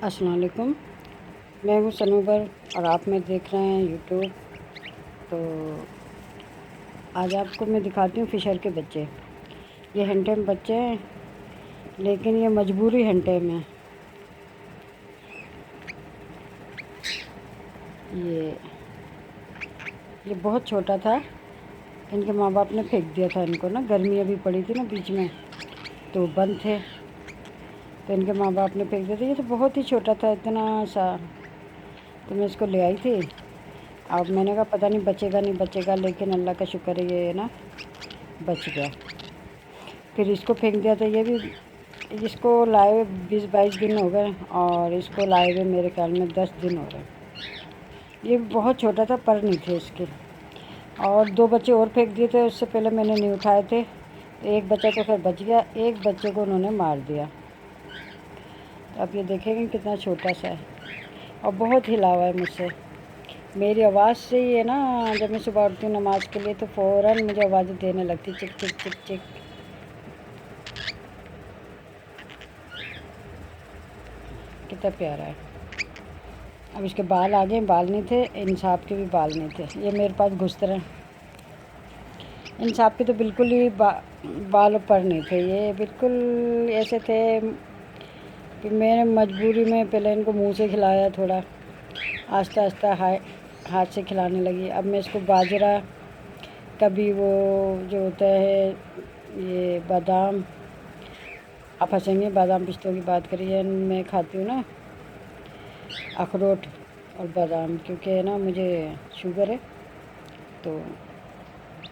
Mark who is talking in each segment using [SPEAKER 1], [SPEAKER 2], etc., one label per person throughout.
[SPEAKER 1] अस्सलाम वालेकुम। मैं हूँ सनूबर और आप में देख रहे हैं यूट्यूब। तो आज आपको मैं दिखाती हूँ फिशर के बच्चे। ये हंटे में बच्चे हैं, लेकिन ये मजबूरी हंटे में। ये ये बहुत छोटा था। इनके माँ बाप ने फेंक दिया था इनको ना, गर्मी अभी पड़ी थी ना बीच में, तो बंद थे, तो इनके माँ बाप ने फेंक दिया था। ये तो बहुत ही छोटा था, इतना सा। तो मैं इसको ले आई थी। अब मैंने कहा पता नहीं बचेगा नहीं बचेगा, लेकिन अल्लाह का शुक्र है ये ना बच गया। फिर इसको फेंक दिया था। ये भी इसको लाए हुए 20-22 दिन हो गए, और इसको लाए हुए मेरे ख्याल में 10 दिन हो रहे। ये बहुत छोटा था, पर नहीं थे इसके। और 2 बच्चे और फेंक दिए थे, उससे पहले मैंने नहीं उठाए थे। एक बच्चा तो खैर बच गया, एक बच्चे को उन्होंने मार दिया। तो अब ये देखेंगे कितना छोटा सा है, और बहुत हिला हुआ है मुझसे। मेरी आवाज़ से ही है ना, जब मैं सुबह उठती हूँ नमाज के लिए तो फ़ौरन मुझे आवाज़ें देने लगती, चिक चिक चिक चिक। कितना प्यारा है। अब इसके बाल आ गए, बाल नहीं थे। इंसाफ के भी बाल नहीं थे, ये मेरे पास घुसते रहे। इंसाफ के तो बिल्कुल ही बाल ऊपर नहीं थे, ये बिल्कुल ऐसे थे कि मैंने मजबूरी में पहले इनको मुंह से खिलाया, थोड़ा आस्ता आस्ता हाथ से खिलाने लगी। अब मैं इसको बाजरा, कभी वो जो होता है ये बादाम, आप हंसेंगे, बादाम पिस्तों की बात करिए, मैं खाती हूँ ना अखरोट और बादाम, क्योंकि ना मुझे शुगर है। तो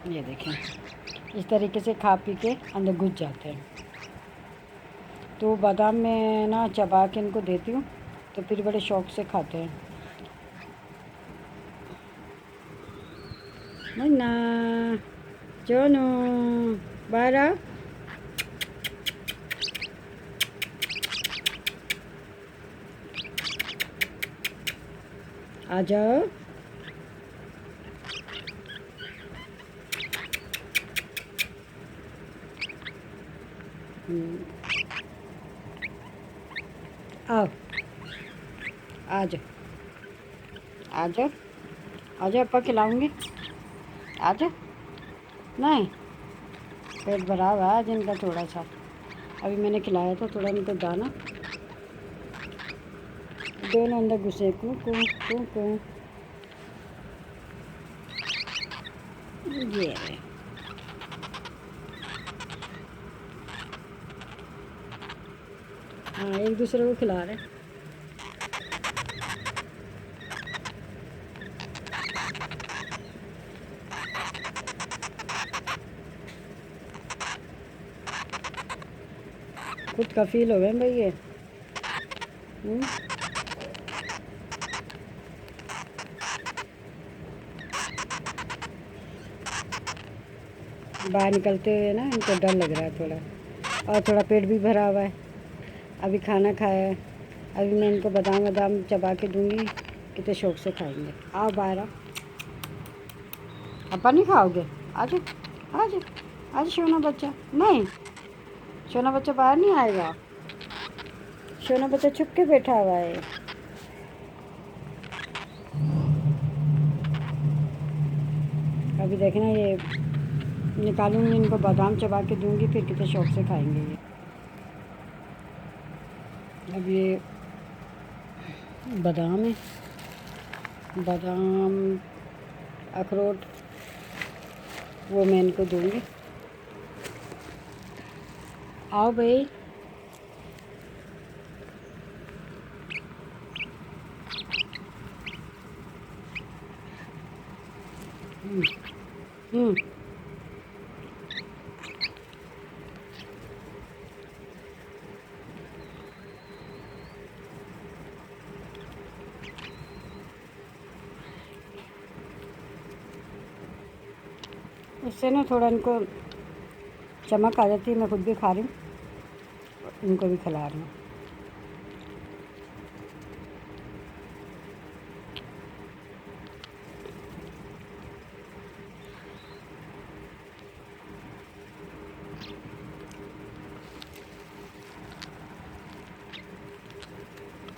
[SPEAKER 1] ये देखें, इस तरीके से खा पी के अंदर घुस जाते हैं। तो बादाम में ना चबा के इनको देती हूँ, तो फिर बड़े शौक़ से खाते हैं। मुन्ना, जोनू, बाहर आ। आ जाओ। आओ, आ जाओ, आ जाओ, आ जाओ, अपा खिलाऊंगी। आ जाओ। नहीं, पेट भरा हुआ है आज इनका थोड़ा सा। अभी मैंने खिलाया था थोड़ा इनको दाना, दोनों अंदर घुसे। कू कू कू कू। ये हाँ, एक दूसरे को खिला रहे। खुद कफील हो गए भाई ये। बाहर निकलते हुए ना इनको डर लग रहा है थोड़ा, और थोड़ा पेट भी भरा हुआ है। अभी खाना खाया है, अभी मैं इनको बादाम बादाम चबा के दूँगी, कितने शौक़ से खाएंगे। आओ बाहर आओ। अपा नहीं खाओगे? आ जाओ, आ जाओ, आ जाओ सोना बच्चा। नहीं, सोना बच्चा बाहर नहीं आएगा। सोना बच्चा छुप के बैठा हुआ है। अभी देखना, ये निकालूंगी, इनको बादाम चबा के दूंगी, फिर कितने शौक़ से खाएंगे ये। अब ये बादाम है, बादाम अखरोट वो मैं इनको दूंगी। आओ भाई। हम्म हम्म। इससे ना थोड़ा इनको चमक आ जाती है। मैं खुद भी खा रही हूँ, इनको भी खिला रही हूँ।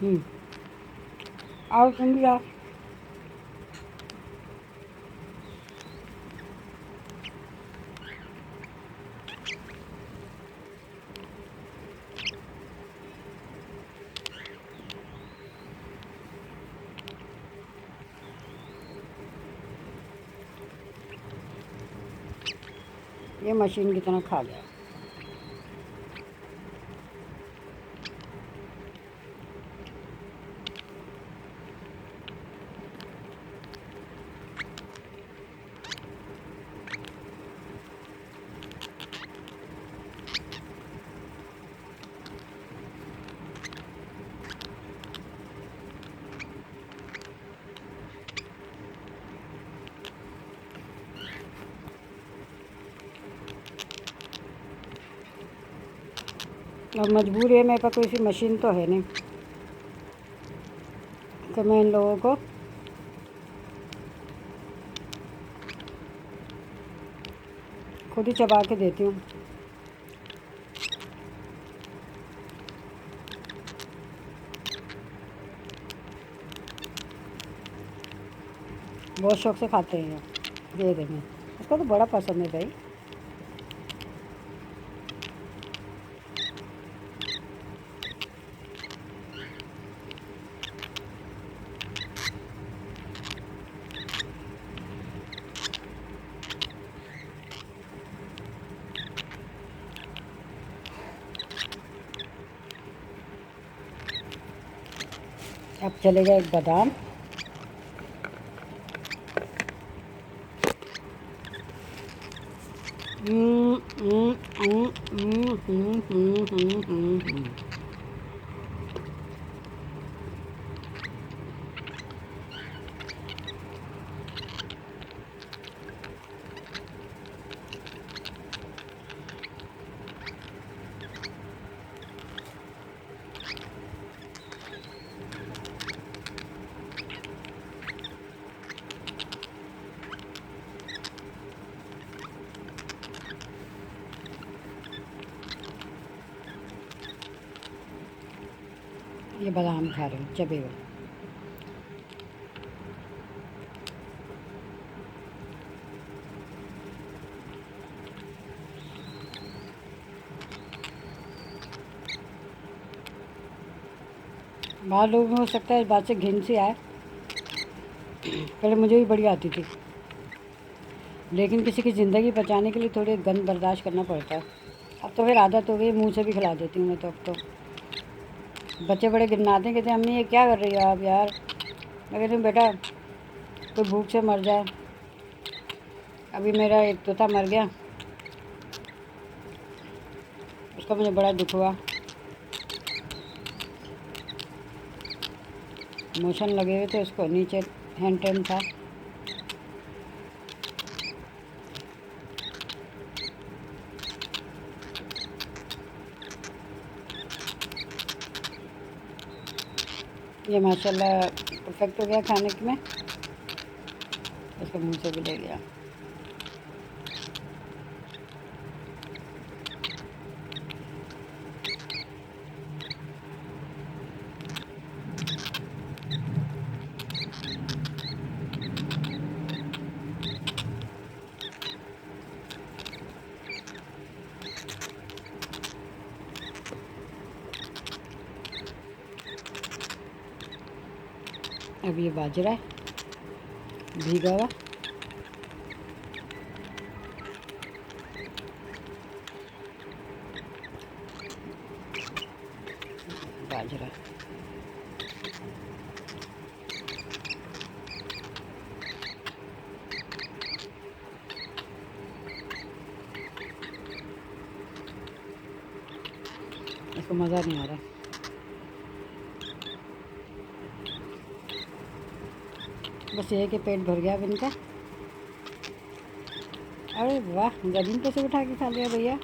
[SPEAKER 1] हम्म, आओ तुम भी आओ। ये मशीन की तरह खा गया। और मजबूर है, मेरे पास कोई सी मशीन तो है नहीं कि मैं इन लोगों को खुद ही चबा के देती हूँ। बहुत शौक से खाते हैं ये देंगे, इसको तो बड़ा पसंद है भाई। अब चलेगा एक बादाम, हम्म, हम्म, हम्म, हम्म, हम्म, हम्म, हम्म, हम्म। ये बादाम खा रहे हो चबे हुए। बाहर लोगों में हो सकता है इस बात से घिन सी आए, पहले मुझे भी बड़ी आती थी, लेकिन किसी की ज़िंदगी बचाने के लिए थोड़ी गंद बर्दाश्त करना पड़ता है। अब तो फिर आदत हो गई, मुंह से भी खिला देती हूँ मैं तो अब तो। बच्चे बड़े गिनाते हैं, कहते हैं अम्मी ये क्या कर रही हो आप यार। मैं कहती हूँ बेटा कोई भूख से मर जाए। अभी मेरा एक तोता मर गया, उसका मुझे बड़ा दुख हुआ, मोशन लगे हुए थे उसको, नीचे हैंड टेम था। ये माशाल्लाह परफेक्ट हो गया खाने में, उसको मुँह से भी ले गया। अब ये बाजरा भीगा हुआ, बाजरा इसको मज़ा नहीं आ रहा। बस ये कि पेट भर गया अब इनका। अरे वाह, ज़मीन पे से उठा के खा लिया भैया।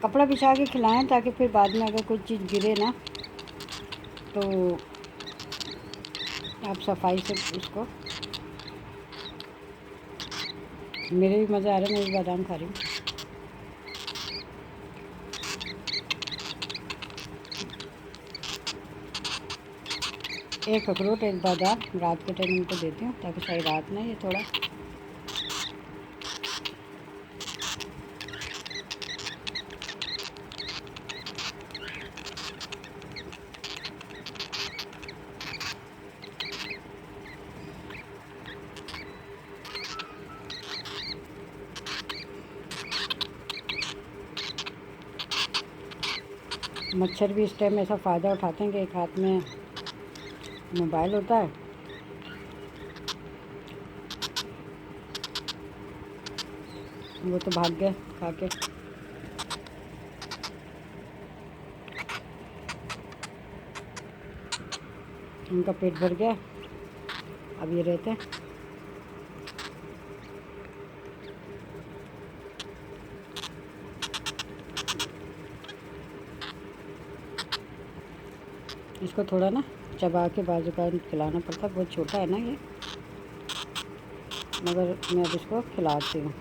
[SPEAKER 1] कपड़ा बिछा के खिलाएं ताकि फिर बाद में अगर कोई चीज़ गिरे ना तो आप सफाई से उसको। मेरे भी मज़ा आ रहा है, मैं भी बादाम खा रही हूँ। एक अखरोट एक बादाम रात के टाइम इनको देती हूँ ताकि सही रात में ये थोड़ा मच्छर भी इस टाइम ऐसा फ़ायदा उठाते हैं कि एक हाथ में मोबाइल होता है, वो तो भाग गए खा के। उनका पेट भर गया, अब ये रहते हैं। इसको थोड़ा ना चबा के बाजू का खिलाना पड़ता है, बहुत छोटा है ना ये, मगर मैं अब इसको खिलाती हूँ।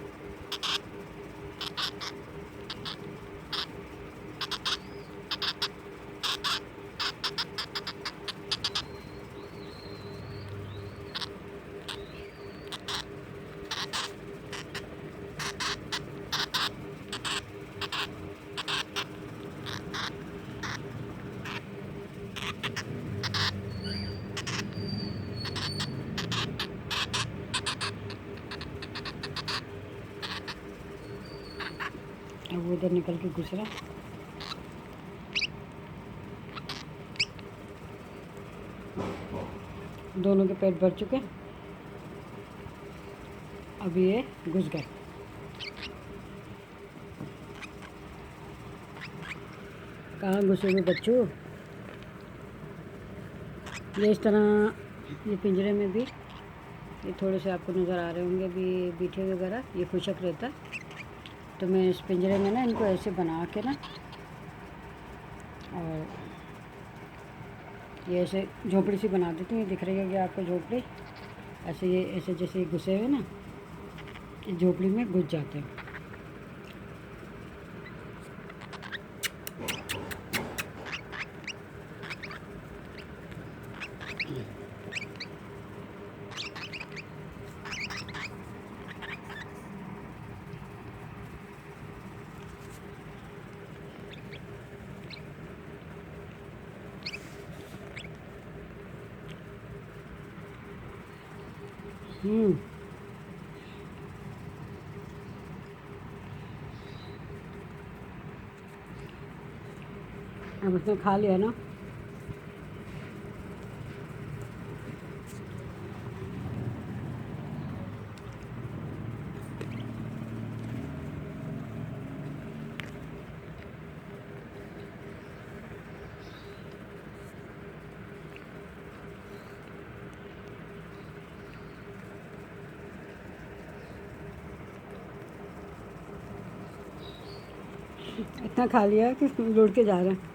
[SPEAKER 1] अब वो इधर निकल के घुस रहा है। दोनों के पेट भर चुके, अभी ये घुस गए। कहाँ घुसे हुए बच्चों? ये इस तरह ये पिंजरे में भी ये थोड़े से आपको नज़र आ रहे होंगे भी बीठे वगैरह, ये खुशक रहता है। तो मैं इस पिंजरे में ना इनको ऐसे बना के ना, और ये ऐसे झोपड़ी सी बना देती हूँ। ये दिख रही होगी आपको झोपड़ी, ऐसे ये ऐसे जैसे घुसे हुए ना इस झोपड़ी में घुस जाते हैं। अब उसने खा लिया ना, इतना खा लिया कि लुढ़ के जा रहे हैं।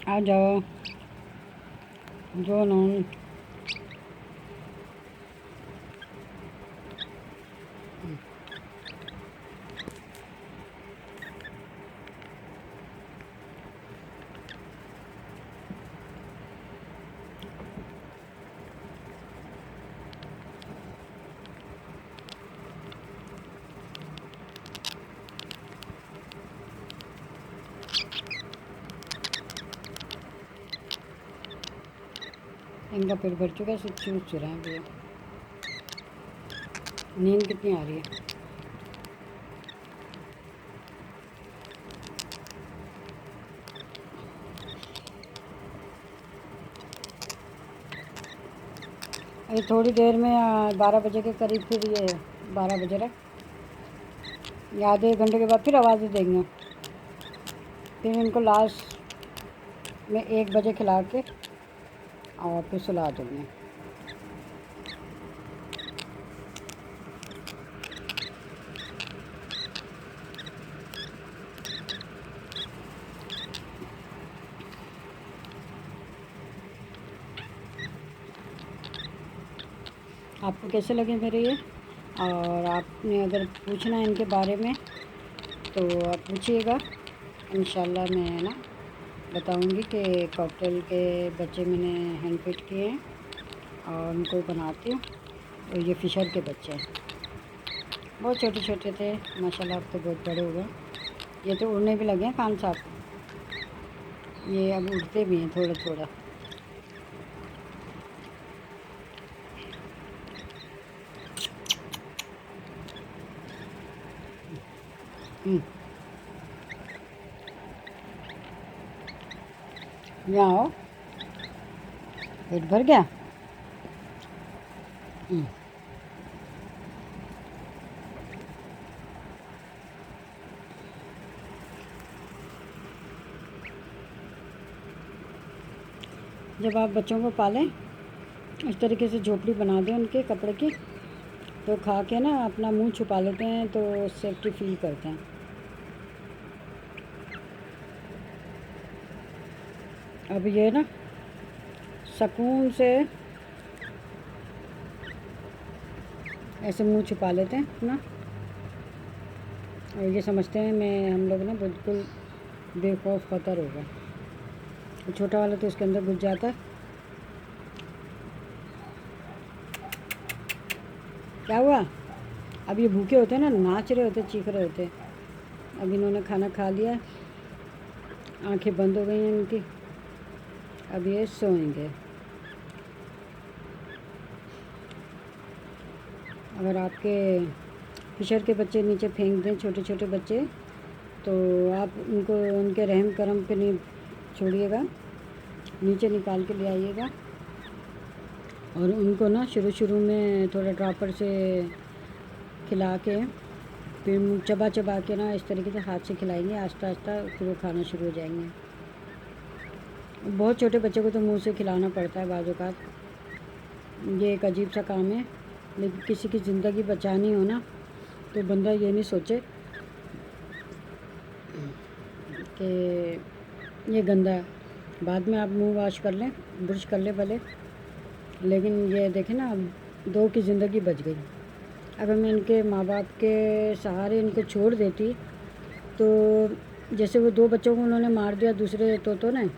[SPEAKER 1] आ जाओ जो नून। इनका पेट भर चुका है, सिर्फ चूस चुरा है भैया। नींद कितनी आ रही है? अभी थोड़ी देर में 12 बजे के करीब फिर ये 12 बजे तक या आधे एक घंटे के बाद फिर आवाज़ें देंगे। फिर इनको लास्ट में 1 बजे खिला के और फिर सुला दूँगी। आपको कैसे लगे मेरे ये और आपने अगर पूछना है इनके बारे में तो आप पूछिएगा, इंशाल्लाह मैं ना बताऊंगी कि कॉकटेल के बच्चे मैंने हैंड पिक किए हैं और उनको बनाती हूँ। और ये फ़िशर के बच्चे हैं, बहुत छोटे छोटे थे माशाल्लाह, अब तो बहुत बड़े हो गए। ये तो उड़ने भी लगे हैं खान साहब, ये अब उड़ते भी हैं थोड़ा थोड़ा। यहाँ आओ, पेट भर गया। जब आप बच्चों को पालें इस तरीके से झोपड़ी बना दें उनके कपड़े की, तो खा के ना अपना मुंह छुपा लेते हैं, तो सेफ्टी फील करते हैं। अब ये ना सुकून से ऐसे मुंह छुपा लेते हैं ना, और ये समझते हैं मैं हम लोग ना बिल्कुल बेखौफ खतर होगा। छोटा वाला तो उसके अंदर घुस जाता है। क्या हुआ? अब ये भूखे होते हैं ना, नाच रहे होते, चीख रहे होते। अब इन्होंने खाना खा लिया, आंखें बंद हो गई हैं इनकी, अब ये सोएंगे। अगर आपके फिशर के बच्चे नीचे फेंक दें, छोटे छोटे बच्चे, तो आप उनको उनके रहम करम पे नहीं छोड़िएगा, नीचे निकाल के ले आइएगा। और उनको ना शुरू शुरू में थोड़ा ड्रॉपर से खिला के, फिर मुँह चबा चबा के ना इस तरीके से हाथ से खिलाएंगे, आहिस्ता आहिस्ता फिर वो खाना शुरू हो जाएंगे। बहुत छोटे बच्चे को तो मुंह से खिलाना पड़ता है बाज़ औक़ात, ये एक अजीब सा काम है। लेकिन किसी की ज़िंदगी बचानी हो ना, तो बंदा ये नहीं सोचे कि ये गंदा है, बाद में आप मुंह वॉश कर लें, ब्रश कर लें भले, लेकिन ये देखें ना, अब 2 की ज़िंदगी बच गई। अगर मैं इनके माँ बाप के सहारे इनको छोड़ देती, तो जैसे वो 2 बच्चों को उन्होंने मार दिया दूसरे तोतों ने,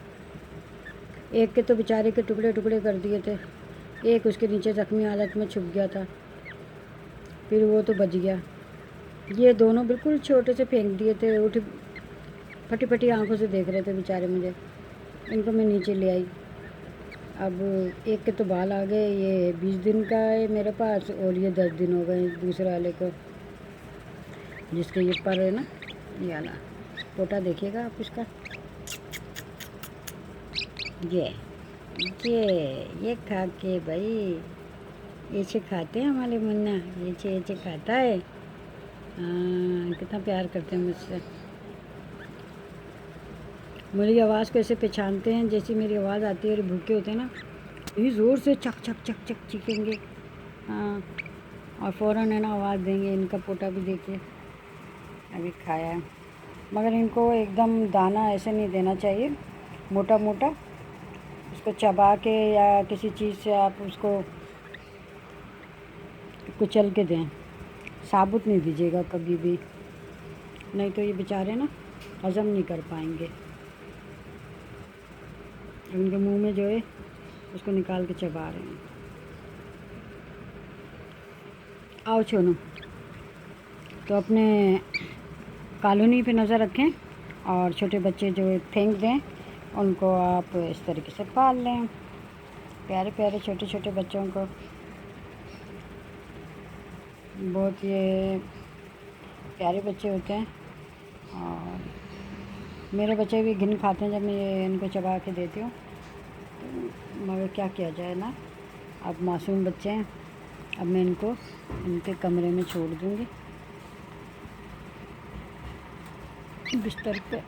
[SPEAKER 1] एक के तो बेचारे के टुकड़े टुकड़े कर दिए थे, एक उसके नीचे ज़ख्मी हालत में छुप गया था, फिर वो तो बच गया। ये दोनों बिल्कुल छोटे से फेंक दिए थे, उठ फटी फटी आंखों से देख रहे थे बेचारे मुझे। इनको मैं नीचे ले आई। अब एक के तो बाल आ गए, ये 20 दिन का है मेरे पास, और ये 10 दिन हो गए दूसरे वाले को, जिसके ये पर है ना, ये वाला पोटा देखिएगा आप इसका, ये खा के भाई, ऐसे खाते हैं हमारे मुन्ना, ये खाता है। कितना प्यार करते हैं मुझसे। मेरी आवाज़ को ऐसे पहचानते हैं, जैसी मेरी आवाज़ आती है और भूखे होते हैं ना, इतनी ज़ोर से चक चक चक चक चीखेंगे। हाँ, और फ़ौरन है ना आवाज़ देंगे। इनका पोटा भी देखिए, अभी खाया है। मगर इनको एकदम दाना ऐसे नहीं देना चाहिए, मोटा मोटा उसको चबा के या किसी चीज़ से आप उसको कुचल के दें, साबुत नहीं दीजिएगा कभी भी, नहीं तो ये बेचारे ना हज़म नहीं कर पाएंगे। उनके मुंह में जो है उसको निकाल के चबा रहे हैं। आओ छोनू, तो अपने कॉलोनी पे नज़र रखें, और छोटे बच्चे जो फेंक दें उनको आप इस तरीके से पाल लें, प्यारे प्यारे छोटे छोटे बच्चों को। बहुत ये प्यारे बच्चे होते हैं, और मेरे बच्चे भी घिन खाते हैं जब मैं ये इनको चबा के देती हूँ, तो मगर क्या किया जाए ना, अब मासूम बच्चे हैं। अब मैं इनको इनके कमरे में छोड़ दूँगी, बिस्तर पे।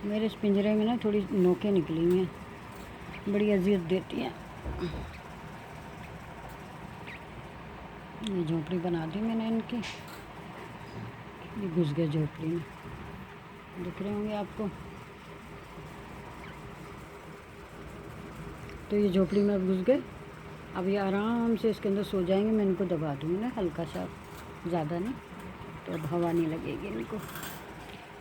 [SPEAKER 1] मेरे इस पिंजरे में ना थोड़ी नोकें निकली हुई हैं, बड़ी अजियत देती हैं। ये झोपड़ी बना दी मैंने इनकी, ये घुस गए झोपड़ी में, दिख रहे होंगे आपको। तो ये झोपड़ी में अब घुस गए, अब ये आराम से इसके अंदर सो जाएंगे। मैं इनको दबा दूँगी ना हल्का सा, ज़्यादा नहीं, तो अब हवा नहीं लगेगी इनको।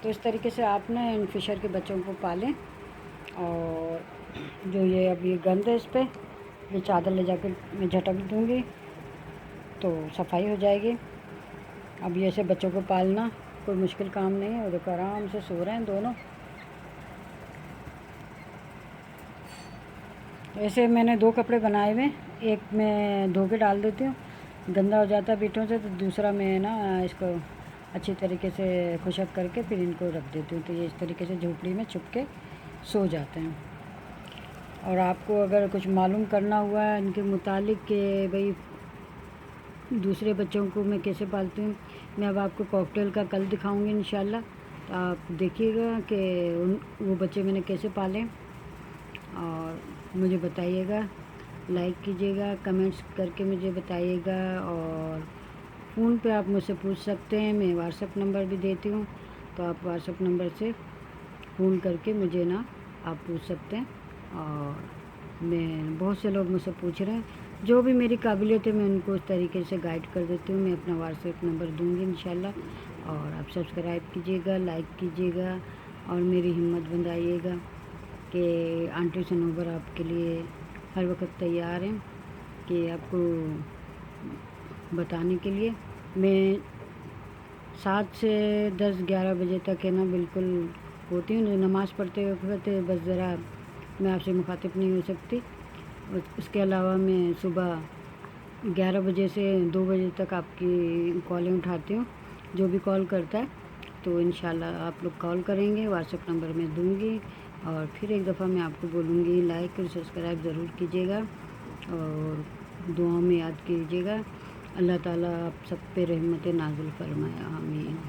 [SPEAKER 1] तो इस तरीके से आप ना इन फिशर के बच्चों को पालें। और जो ये अब ये गंद है इस पर, ये चादर ले जाकर मैं झटक दूँगी तो सफाई हो जाएगी। अब ये ऐसे बच्चों को पालना कोई मुश्किल काम नहीं है। और देखो आराम से सो रहे हैं दोनों। ऐसे मैंने 2 कपड़े बनाए हुए, एक मैं धो के डाल देती हूँ, गंदा हो जाता है बीटों से, तो दूसरा मैं ना इसको अच्छी तरीके से खुशक करके फिर इनको रख देती हूँ। तो ये इस तरीके से झोपड़ी में छुप के सो जाते हैं। और आपको अगर कुछ मालूम करना हुआ है इनके मुतालिक कि भाई दूसरे बच्चों को मैं कैसे पालती हूँ, मैं अब आपको कॉकटेल का कल दिखाऊंगी इंशाल्लाह। तो आप देखिएगा कि वो बच्चे मैंने कैसे पाले। और मुझे बताइएगा, लाइक कीजिएगा, कमेंट्स करके मुझे बताइएगा। और फ़ोन पे आप मुझसे पूछ सकते हैं, मैं व्हाट्सएप नंबर भी देती हूँ, तो आप व्हाट्सएप नंबर से फ़ोन करके मुझे ना आप पूछ सकते हैं। और मैं बहुत से लोग मुझसे पूछ रहे हैं, जो भी मेरी काबिलियत है मैं उनको उस तरीके से गाइड कर देती हूँ। मैं अपना व्हाट्सएप नंबर दूँगी इंशाल्लाह। और आप सब्सक्राइब कीजिएगा, लाइक कीजिएगा और मेरी हिम्मत बंधाइएगा कि आंटी सनोबर आपके लिए हर वक्त तैयार हैं कि आपको बताने के लिए। मैं 7 से 10-11 बजे तक है ना बिल्कुल होती हूँ। नमाज़ पढ़ते वक्त बस ज़रा मैं आपसे मुखातिब नहीं हो सकती। उसके अलावा मैं सुबह 11 बजे से 2 बजे तक आपकी कॉलें उठाती हूँ। जो भी कॉल करता है तो इंशाल्लाह आप लोग कॉल करेंगे, व्हाट्सएप नंबर मैं दूँगी। और फिर एक दफ़ा मैं आपको बोलूँगी, लाइक और सब्सक्राइब ज़रूर कीजिएगा और दुआओं में याद कीजिएगा। अल्लाह ताला आप सब पे रहमत नाज़िल फरमाए, आमीन।